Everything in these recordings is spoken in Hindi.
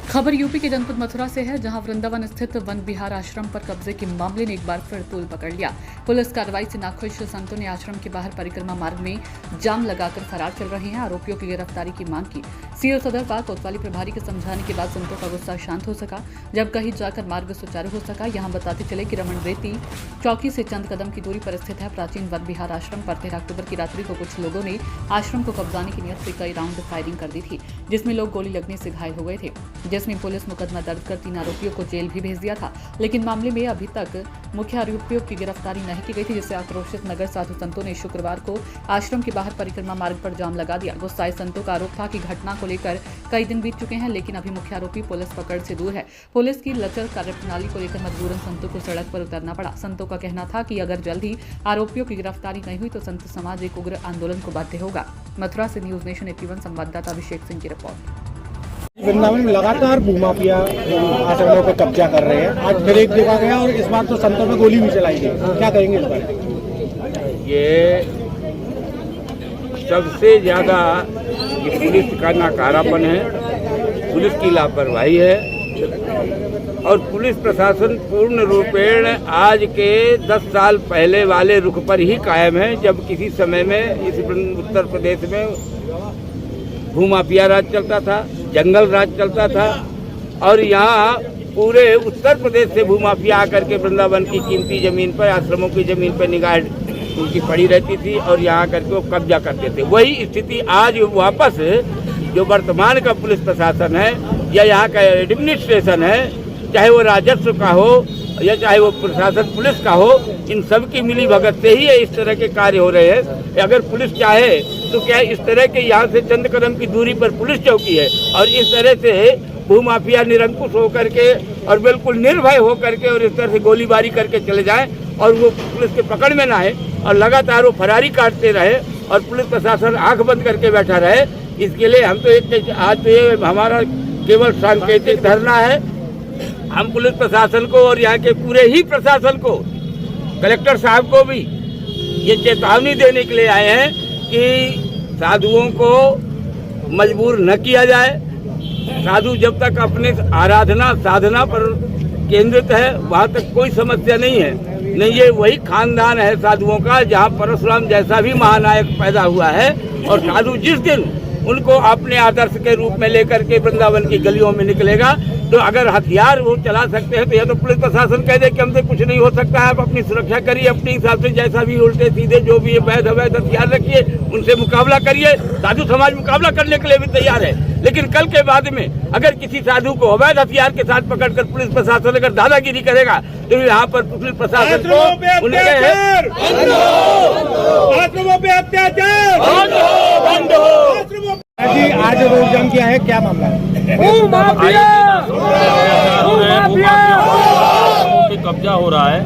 खबर यूपी के जनपद मथुरा से है, जहां वृंदावन स्थित वन विहार आश्रम पर कब्जे के मामले ने एक बार फिर तूल पकड़ लिया। पुलिस कार्रवाई से नाखुश संतों ने आश्रम के बाहर परिक्रमा मार्ग में जाम लगाकर फरार चल रहे हैं। आरोपियों की गिरफ्तारी की मांग की। सीओ सदर पार्क कोतवाली प्रभारी के समझाने के बाद संतों का गुस्सा शांत हो सका, जब कहीं जाकर मार्ग सुचारू हो सका। यहाँ बताते चले कि रमन रेती चौकी से चंद कदम की दूरी पर स्थित है प्राचीन वन विहार आश्रम पर 13 अक्टूबर की रात्रि को कुछ लोगों ने आश्रम को कब्जाने की नियत से कई राउंड फायरिंग कर दी थी, जिसमें लोग गोली लगने से घायल हो गए थे, जिसमें पुलिस मुकदमा दर्ज कर 3 आरोपियों को जेल भी भेज दिया था। लेकिन मामले में अभी तक मुख्य आरोपियों की गिरफ्तारी नहीं की गई थी, जिससे आक्रोशित नगर साधु संतों ने शुक्रवार को आश्रम के बाहर परिक्रमा मार्ग पर जाम लगा दिया। गुस्साए संतों का आरोप था कि घटना को लेकर कई दिन बीत चुके हैं, लेकिन अभी मुख्य आरोपी पुलिस पकड़ से दूर है। पुलिस की लचर कार्यप्रणाली को लेकर मजबूरन संतों को सड़क पर उतरना पड़ा। संतों का कहना था कि अगर जल्द ही आरोपियों की गिरफ्तारी नहीं हुई तो संत समाज एक उग्र आंदोलन को बाध्य होगा। मथुरा से न्यूज नेशन 81 संवाददाता अभिषेक सिंह की रिपोर्ट। वृंदावन में लगातार भूमाफिया आश्रमों पर कब्जा कर रहे हैं। आज फिर एक देखा गया और इस बार तो संतों में गोली भी चलाई गई। क्या कहेंगे इस बारे में? ये सबसे ज्यादा पुलिस का नाकारापन है, पुलिस की लापरवाही है और पुलिस प्रशासन पूर्ण रूपेण आज के 10 साल पहले वाले रुख पर ही कायम है, जब किसी समय में इस उत्तर प्रदेश में भूमाफिया राज चलता था, जंगल राज चलता था और यहाँ पूरे उत्तर प्रदेश से भूमाफिया आकर के वृंदावन की कीमती जमीन पर, आश्रमों की जमीन पर निगाह उनकी पड़ी रहती थी और यहाँ करके वो कब्जा करते थे। वही स्थिति आज वापस जो वर्तमान का पुलिस प्रशासन है या यहाँ का एडमिनिस्ट्रेशन है, चाहे वो राजस्व का हो या चाहे वो प्रशासन पुलिस का हो, इन सब की मिली भगत से ही इस तरह के कार्य हो रहे हैं। अगर पुलिस चाहे तो क्या इस तरह के यहाँ से चंद कदम की दूरी पर पुलिस चौकी है और इस तरह से भूमाफिया निरंकुश होकर के और बिल्कुल निर्भय होकर के और इस तरह से गोलीबारी करके चले जाएं और वो पुलिस के पकड़ में ना आए और लगातार वो फरारी काटते रहे और पुलिस प्रशासन आंख बंद करके बैठा रहे। इसके लिए हम तो एक आज तो ये हमारा केवल सांकेतिक धरना है। हम पुलिस प्रशासन को और यहाँ के पूरे ही प्रशासन को, कलेक्टर साहब को भी ये चेतावनी देने के लिए आए हैं कि साधुओं को मजबूर न किया जाए। साधु जब तक अपने आराधना साधना पर केंद्रित है वहाँ तक कोई समस्या नहीं है। नहीं, ये वही खानदान है साधुओं का जहाँ परशुराम जैसा भी महानायक पैदा हुआ है और साधु जिस दिन उनको अपने आदर्श के रूप में लेकर के वृंदावन की गलियों में निकलेगा तो अगर हथियार वो चला सकते हैं तो यह तो पुलिस प्रशासन कह दे कि हमसे कुछ नहीं हो सकता है, आप अपनी सुरक्षा करिए, अपने हिसाब से जैसा भी उल्टे सीधे जो भी वैध अवैध हथियार रखिए, उनसे मुकाबला करिए। साधु समाज मुकाबला करने के लिए भी तैयार है, लेकिन कल के बाद में अगर किसी साधु को अवैध हथियार के साथ पकड़कर पुलिस प्रशासन अगर दादागिरी करेगा तो यहाँ पर पुलिस प्रशासन को जी आज रोड जाम किया है, क्या मामला है? कब्जा हो रहा है।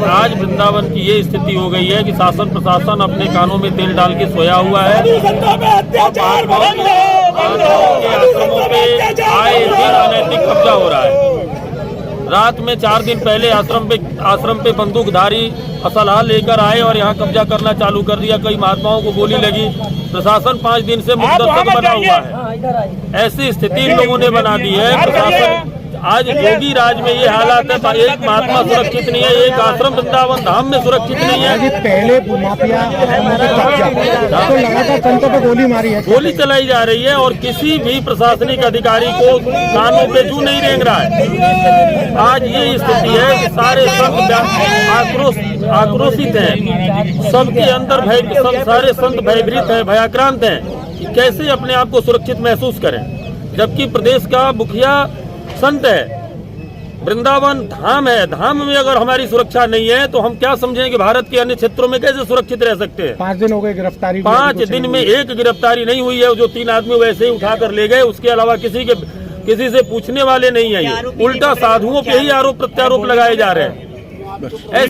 आज वृंदावन की ये स्थिति हो गई है कि शासन प्रशासन अपने कानों में तेल डाल के सोया हुआ है। आश्रमों पे आए दिन अनैतिक कब्जा हो रहा है। रात में 4 दिन पहले आश्रम पे बंदूकधारी असलहा लेकर आए और यहाँ कब्जा करना चालू कर दिया। कई महात्माओं को गोली लगी। प्रशासन 5 दिन से मुद्दत बना हुआ है। ऐसी स्थिति इन लोगों ने बना दी है। प्रशासन आज योगी राज में ये हालात है, एक महात्मा सुरक्षित नहीं है, एक आश्रम वृंदावन धाम में सुरक्षित नहीं है। पहले भूमाफिया तो लगातार संतों पर गोली मारी है, गोली चलाई जा रही है और किसी भी प्रशासनिक अधिकारी को कानों पे जू नहीं रेंग रहा है। आज ये स्थिति है कि सारे संत आक्रोशित हैं, सबके अंदर सारे संत भयभीत हैं, भयाक्रांत हैं कि कैसे अपने आप को सुरक्षित महसूस करें, जबकि प्रदेश का मुखिया संत है, वृंदावन धाम है। धाम में अगर हमारी सुरक्षा नहीं है तो हम क्या समझें कि भारत के अन्य क्षेत्रों में कैसे सुरक्षित रह सकते हैं। 5 दिन हो गए गिरफ्तारी, 5 दिन में एक गिरफ्तारी नहीं हुई है। जो 3 आदमी वैसे ही उठा कर ले गए, उसके अलावा किसी से पूछने वाले नहीं है। उल्टा साधुओं पे ही आरोप प्रत्यारोप लगाए जा रहे हैं।